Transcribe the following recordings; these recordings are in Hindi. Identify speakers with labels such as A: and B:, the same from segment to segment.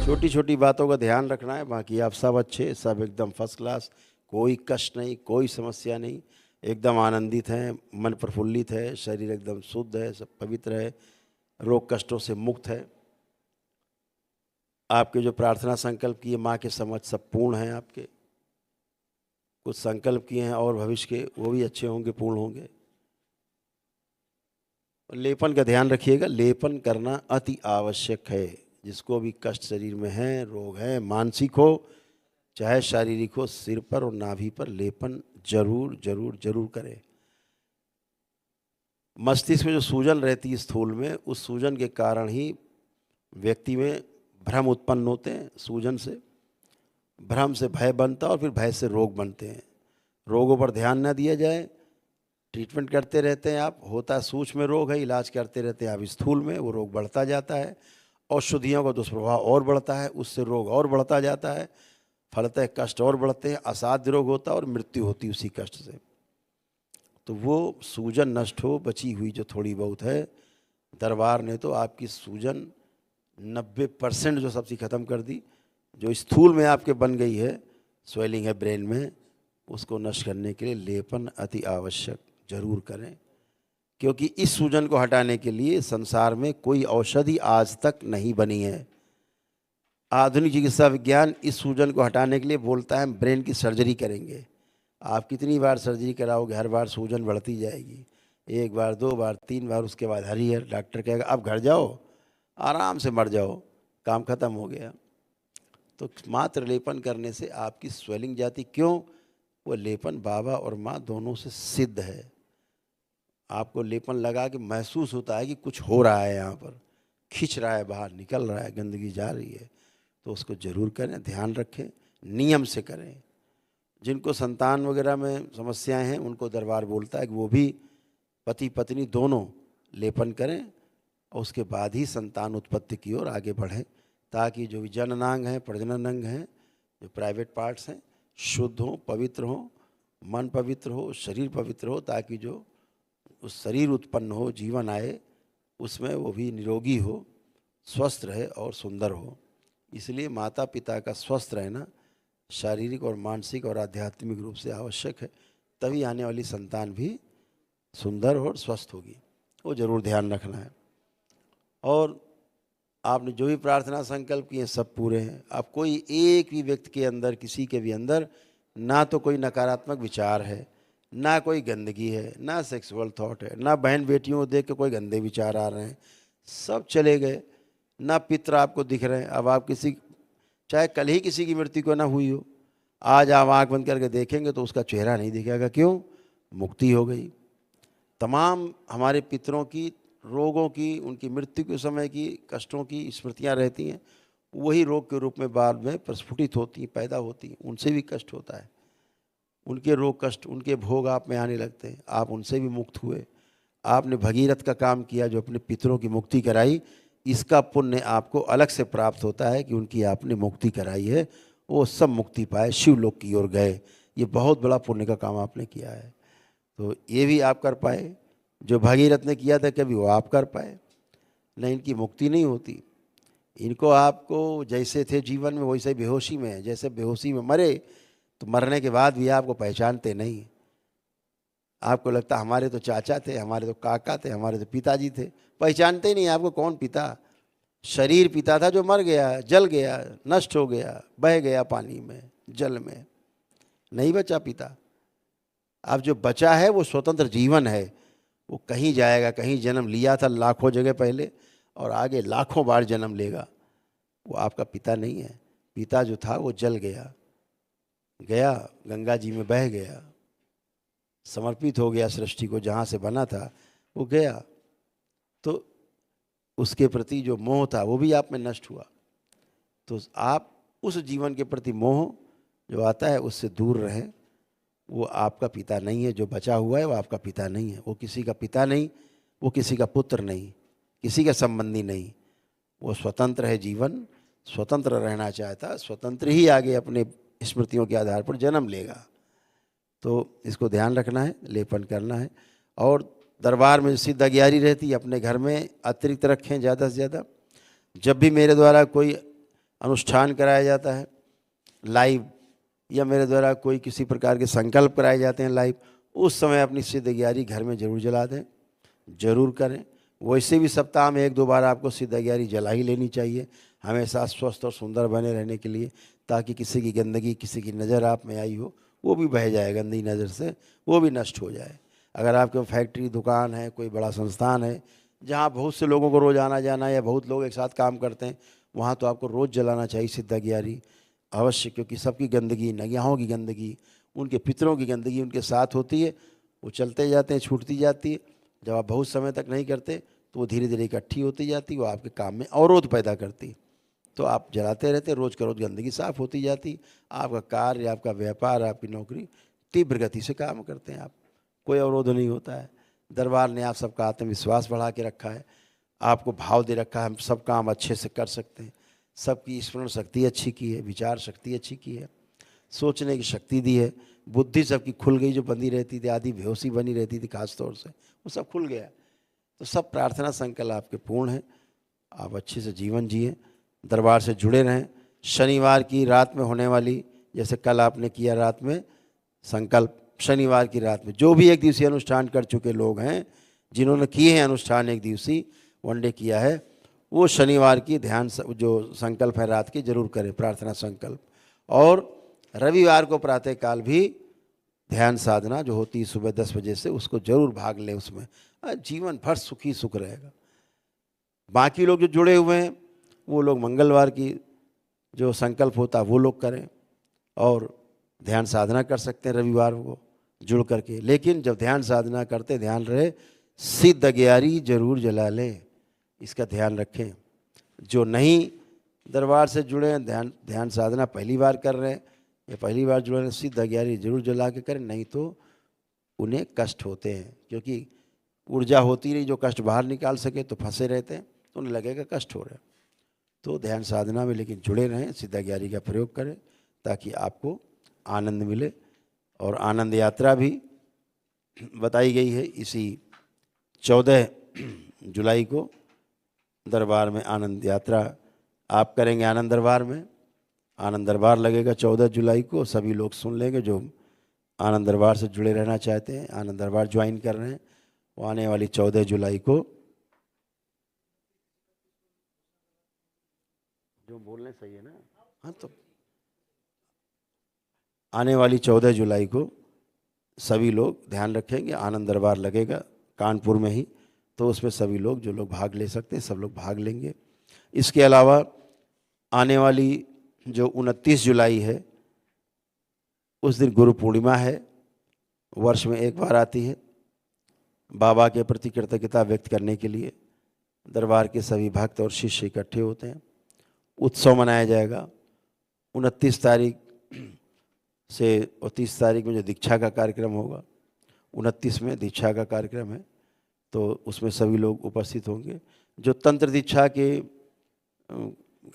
A: छोटी छोटी बातों का ध्यान रखना है, बाकी आप सब अच्छे, सब एकदम फर्स्ट क्लास, कोई कष्ट नहीं, कोई समस्या नहीं, एकदम आनंदित हैं, मन प्रफुल्लित है, शरीर एकदम शुद्ध है, सब पवित्र है, रोग कष्टों से मुक्त है। आपके जो प्रार्थना संकल्प किए माँ के समझ सब पूर्ण हैं। आपके कुछ संकल्प किए हैं और भविष्य के, वो भी अच्छे होंगे, पूर्ण होंगे। लेपन का ध्यान रखिएगा, लेपन करना अति आवश्यक है। जिसको भी कष्ट शरीर में है, रोग है, मानसिक हो चाहे शारीरिक हो, सिर पर और नाभि पर लेपन जरूर जरूर जरूर करें। मस्तिष्क में जो सूजन रहती है स्थूल में, उस सूजन के कारण ही व्यक्ति में भ्रम उत्पन्न होते हैं। सूजन से, भ्रम से भय बनता है और फिर भय से रोग बनते हैं। रोगों पर ध्यान न दिया जाए, ट्रीटमेंट करते रहते हैं आप, होता है सूक्ष्म में रोग है, इलाज करते रहते हैं आप स्थूल में, वो रोग बढ़ता जाता है। औषधियों का दुष्प्रभाव और बढ़ता है, उससे रोग और बढ़ता जाता है, फलतः कष्ट और बढ़ते हैं, असाध्य रोग होता है और मृत्यु होती है उसी कष्ट से। तो वो सूजन नष्ट हो, बची हुई जो थोड़ी बहुत है, दरबार ने तो आपकी सूजन 90% जो सबसे ख़त्म कर दी। जो स्थूल में आपके बन गई है, स्वेलिंग है ब्रेन में, उसको नष्ट करने के लिए लेपन अति आवश्यक जरूर करें। क्योंकि इस सूजन को हटाने के लिए संसार में कोई औषधि आज तक नहीं बनी है। आधुनिक चिकित्सा विज्ञान इस सूजन को हटाने के लिए बोलता है हम ब्रेन की सर्जरी करेंगे। आप कितनी बार सर्जरी कराओगे, हर बार सूजन बढ़ती जाएगी। एक बार, दो बार, तीन बार, उसके बाद हरिहर डॉक्टर कहेगा अब घर जाओ, आराम से मर जाओ, काम खत्म हो गया। तो मात्र लेपन करने से आपकी स्वेलिंग जाती। क्यों? वो लेपन बाबा और माँ दोनों से सिद्ध है। आपको लेपन लगा के महसूस होता है कि कुछ हो रहा है, यहाँ पर खींच रहा है, बाहर निकल रहा है, गंदगी जा रही है, तो उसको जरूर करें, ध्यान रखें, नियम से करें। जिनको संतान वगैरह में समस्याएं हैं, उनको दरबार बोलता है कि वो भी पति पत्नी दोनों लेपन करें और उसके बाद ही संतान उत्पत्ति की ओर आगे बढ़ें, ताकि जो भी जननांग हैं, प्रजनन अंग हैं, जो प्राइवेट पार्ट्स हैं, शुद्ध हों, पवित्र हों, मन पवित्र हो, शरीर पवित्र हो, ताकि जो उस शरीर उत्पन्न हो, जीवन आए, उसमें वो भी निरोगी हो, स्वस्थ रहे और सुंदर हो। इसलिए माता पिता का स्वस्थ रहना शारीरिक और मानसिक और आध्यात्मिक रूप से आवश्यक है। तभी आने वाली संतान भी सुंदर और स्वस्थ होगी। वो जरूर ध्यान रखना है। और आपने जो भी प्रार्थना संकल्प किए सब पूरे हैं। अब कोई एक भी व्यक्ति के अंदर, किसी के भी अंदर ना तो कोई नकारात्मक विचार है, ना कोई गंदगी है, ना सेक्सुअल थॉट है, ना बहन बेटियों को देख के कोई गंदे विचार आ रहे हैं, सब चले गए। ना पितर आपको दिख रहे हैं। अब आप किसी, चाहे कल ही किसी की मृत्यु को ना हुई हो, आज आप आँख बंद करके देखेंगे तो उसका चेहरा नहीं दिखेगा। क्यों? मुक्ति हो गई। तमाम हमारे पितरों की, रोगों की, उनकी मृत्यु के समय की कष्टों की स्मृतियाँ रहती हैं, वही रोग के रूप में बाद में प्रस्फुटित होती हैं, पैदा होती हैं। उनसे भी कष्ट होता है, उनके रोग कष्ट, उनके भोग आप में आने लगते हैं। आप उनसे भी मुक्त हुए। आपने भगीरथ का काम किया, जो अपने पितरों की मुक्ति कराई, इसका पुण्य आपको अलग से प्राप्त होता है कि उनकी आपने मुक्ति कराई है, वो सब मुक्ति पाए, शिवलोक की ओर गए। ये बहुत बड़ा पुण्य का काम आपने किया है। तो ये भी आप कर पाए, जो भगीरथ ने किया था कभी वो आप कर पाए। नहीं, इनकी मुक्ति नहीं होती। इनको आपको जैसे थे जीवन में वैसे बेहोशी में है। जैसे बेहोशी में मरे तो मरने के बाद भी आपको पहचानते नहीं। आपको लगता हमारे तो चाचा थे, हमारे तो काका थे, हमारे तो पिताजी थे। पहचानते ही नहीं आपको कौन पिता। शरीर पिता था जो मर गया, जल गया, नष्ट हो गया, बह गया पानी में, जल में, नहीं बचा पिता। अब जो बचा है वो स्वतंत्र जीवन है। वो कहीं जाएगा, कहीं जन्म लिया था लाखों जगह पहले, और आगे लाखों बार जन्म लेगा। वो आपका पिता नहीं है। पिता जो था वो जल गया, गया गंगा जी में बह गया, समर्पित हो गया सृष्टि को, जहाँ से बना था वो गया। तो उसके प्रति जो मोह था वो भी आप में नष्ट हुआ। तो आप उस जीवन के प्रति मोह जो आता है उससे दूर रहें। वो आपका पिता नहीं है। जो बचा हुआ है वो आपका पिता नहीं है। वो किसी का पिता नहीं, वो किसी का पुत्र नहीं, किसी का संबंधी नहीं। वो स्वतंत्र है। जीवन स्वतंत्र रहना चाहता, स्वतंत्र ही आगे अपने स्मृतियों के आधार पर जन्म लेगा। तो इसको ध्यान रखना है, लेपन करना है। और दरबार में सिद्ध अगियारी रहती है, अपने घर में अतिरिक्त रखें ज़्यादा से ज़्यादा। जब भी मेरे द्वारा कोई अनुष्ठान कराया जाता है लाइव, या मेरे द्वारा कोई किसी प्रकार के संकल्प कराए जाते हैं लाइव, उस समय अपनी सिद्ध 11 घर में जरूर जला दें, जरूर करें। वैसे भी सप्ताह में 1-2 बार आपको सिद्ध 11 जला ही लेनी चाहिए, हमेशा स्वस्थ और सुंदर बने रहने के लिए, ताकि किसी की गंदगी, किसी की नज़र आप में आई हो वो भी बह जाए, गंदी नज़र से वो भी नष्ट हो जाए। अगर आपके फैक्ट्री, दुकान है, कोई बड़ा संस्थान है जहाँ बहुत से लोगों को रोज़ आना जाना है या बहुत लोग एक साथ काम करते हैं, वहाँ तो आपको रोज़ जलाना चाहिए सिद्ध 11 अवश्य, क्योंकि सबकी गंदगी, नगियाहों की गंदगी, उनके पितरों की गंदगी उनके साथ होती है, वो चलते जाते हैं, छूटती जाती है। जब आप बहुत समय तक नहीं करते तो वो धीरे धीरे इकट्ठी होती जाती, वो आपके काम में अवरोध पैदा करती। तो आप जलाते रहते, रोज़ का रोज़ गंदगी साफ होती जाती, आपका कार्य, आपका व्यापार, आपकी नौकरी तीव्र गति से काम करते हैं आप, कोई अवरोध नहीं होता है। दरबार ने आप सबका आत्मविश्वास बढ़ा के रखा है, आपको भाव दे रखा है, हम सब काम अच्छे से कर सकते हैं, सबकी स्मरण शक्ति अच्छी की है, विचार शक्ति अच्छी की है, सोचने की शक्ति दी है, बुद्धि सबकी खुल गई, जो बंदी रहती थी, आधी बेहोशी बनी रहती थी खास तौर से, वो सब खुल गया। तो सब प्रार्थना संकल्प आपके पूर्ण हैं, आप अच्छे से जीवन जिए, दरबार से जुड़े रहें। शनिवार की रात में होने वाली, जैसे कल आपने किया रात में संकल्प, शनिवार की रात में जो भी एक दिवसीय अनुष्ठान कर चुके लोग हैं, जिन्होंने किए हैं अनुष्ठान एक दिवसीय वनडे किया है, वो शनिवार की ध्यान जो संकल्प है रात की जरूर करें, प्रार्थना संकल्प। और रविवार को प्रातःकाल भी ध्यान साधना जो होती है सुबह 10 बजे से, उसको जरूर भाग लें, उसमें जीवन भर सुखी सुख रहेगा। बाकी लोग जो जुड़े हुए हैं वो लोग मंगलवार की जो संकल्प होता है वो लोग करें, और ध्यान साधना कर सकते हैं रविवार को जुड़ करके। लेकिन जब ध्यान साधना करते ध्यान रहे, सिद्ध 11 जरूर जला लें, इसका ध्यान रखें। जो नहीं दरबार से जुड़े हैं, ध्यान साधना पहली बार कर रहे हैं या पहली बार जुड़े हैं, सिद्ध 11 जरूर जला के करें, नहीं तो उन्हें कष्ट होते हैं, क्योंकि ऊर्जा होती नहीं, जो कष्ट बाहर निकाल सके तो फंसे रहते हैं, तो उन्हें लगेगा कष्ट हो रहा है। तो ध्यान साधना में लेकिन जुड़े रहें, सिद्ध 11 का प्रयोग करें, ताकि आपको आनंद मिले। और आनंद यात्रा भी बताई गई है, इसी 14 जुलाई को दरबार में आनंद यात्रा आप करेंगे। आनंद दरबार में आनंद दरबार लगेगा 14 जुलाई को, सभी लोग सुन लेंगे जो आनंद दरबार से जुड़े रहना चाहते हैं, आनंद दरबार ज्वाइन कर रहे हैं, वो आने वाली 14 जुलाई को, जो बोलने सही है ना, हाँ, तो आने वाली 14 जुलाई को सभी लोग ध्यान रखेंगे, आनंद दरबार लगेगा कानपुर में ही, तो उसमें सभी लोग जो लोग भाग ले सकते हैं सब लोग भाग लेंगे। इसके अलावा आने वाली जो 29 जुलाई है, उस दिन गुरु पूर्णिमा है, वर्ष में एक बार आती है। बाबा के प्रति कृतज्ञता व्यक्त करने के लिए दरबार के सभी भक्त और शिष्य इकट्ठे होते हैं, उत्सव मनाया जाएगा। 29 तारीख से और 30 तारीख में जो दीक्षा का कार्यक्रम होगा, 29 में दीक्षा का कार्यक्रम है, तो उसमें सभी लोग उपस्थित होंगे। जो तंत्र दीक्षा के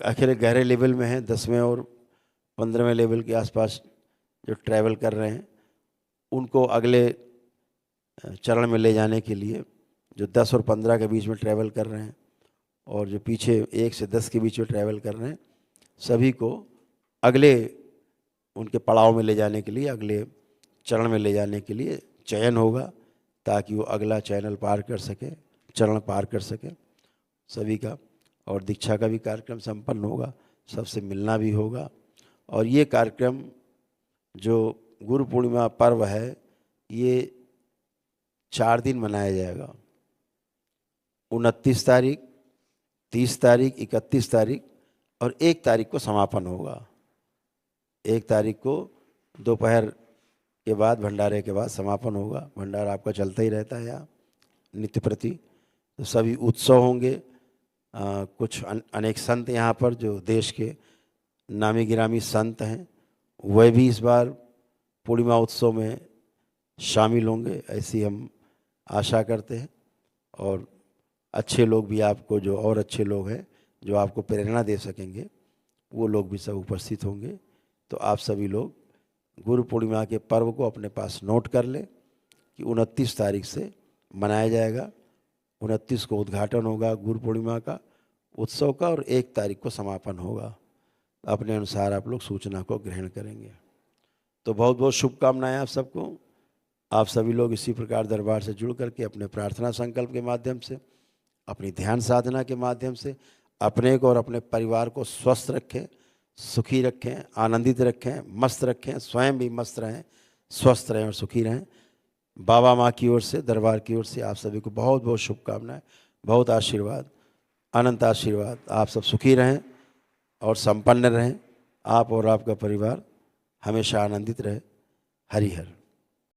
A: आखिर गहरे लेवल में हैं, 10वें और 15वें लेवल के आसपास जो ट्रैवल कर रहे हैं, उनको अगले चरण में ले जाने के लिए, जो 10 और 15 के बीच में ट्रैवल कर रहे हैं और जो पीछे 1 से 10 के बीच में ट्रैवल कर रहे हैं, सभी को अगले उनके पड़ाव में ले जाने के लिए, अगले चरण में ले जाने के लिए चयन होगा, ताकि वो अगला चैनल पार कर सके, चरण पार कर सके सभी का। और दीक्षा का भी कार्यक्रम संपन्न होगा, सबसे मिलना भी होगा। और ये कार्यक्रम जो गुरु पूर्णिमा पर्व है, ये 4 दिन मनाया जाएगा, 29 तारीख, 30 तारीख, 31 तारीख और 1 तारीख को समापन होगा। 1 तारीख को दोपहर के बाद, भंडारे के बाद समापन होगा। भंडारा आपका चलता ही रहता है यहाँ नित्य प्रति। तो सभी उत्सव होंगे, कुछ अनेक संत यहाँ पर जो देश के नामी गिरामी संत हैं, वह भी इस बार पूर्णिमा उत्सव में शामिल होंगे, ऐसी हम आशा करते हैं। और अच्छे लोग भी आपको, जो और अच्छे लोग हैं जो आपको प्रेरणा दे सकेंगे, वो लोग भी सब उपस्थित होंगे। तो आप सभी लोग गुरु पूर्णिमा के पर्व को अपने पास नोट कर लें कि 29 तारीख से मनाया जाएगा। 29 को उद्घाटन होगा गुरु पूर्णिमा का उत्सव का, और 1 तारीख को समापन होगा। अपने अनुसार आप लोग सूचना को ग्रहण करेंगे। तो बहुत बहुत शुभकामनाएं आप सबको। आप सभी लोग इसी प्रकार दरबार से जुड़ करके अपने प्रार्थना संकल्प के माध्यम से, अपनी ध्यान साधना के माध्यम से अपने को और अपने परिवार को स्वस्थ रखें, सुखी रखें, आनंदित रखें, मस्त रखें, स्वयं भी मस्त रहें, स्वस्थ रहें और सुखी रहें। बाबा माँ की ओर से, दरबार की ओर से आप सभी को बहुत बहुत शुभकामनाएं, बहुत आशीर्वाद, अनंत आशीर्वाद। आप सब सुखी रहें और संपन्न रहें। आप और आपका परिवार हमेशा आनंदित रहे। हरि हर।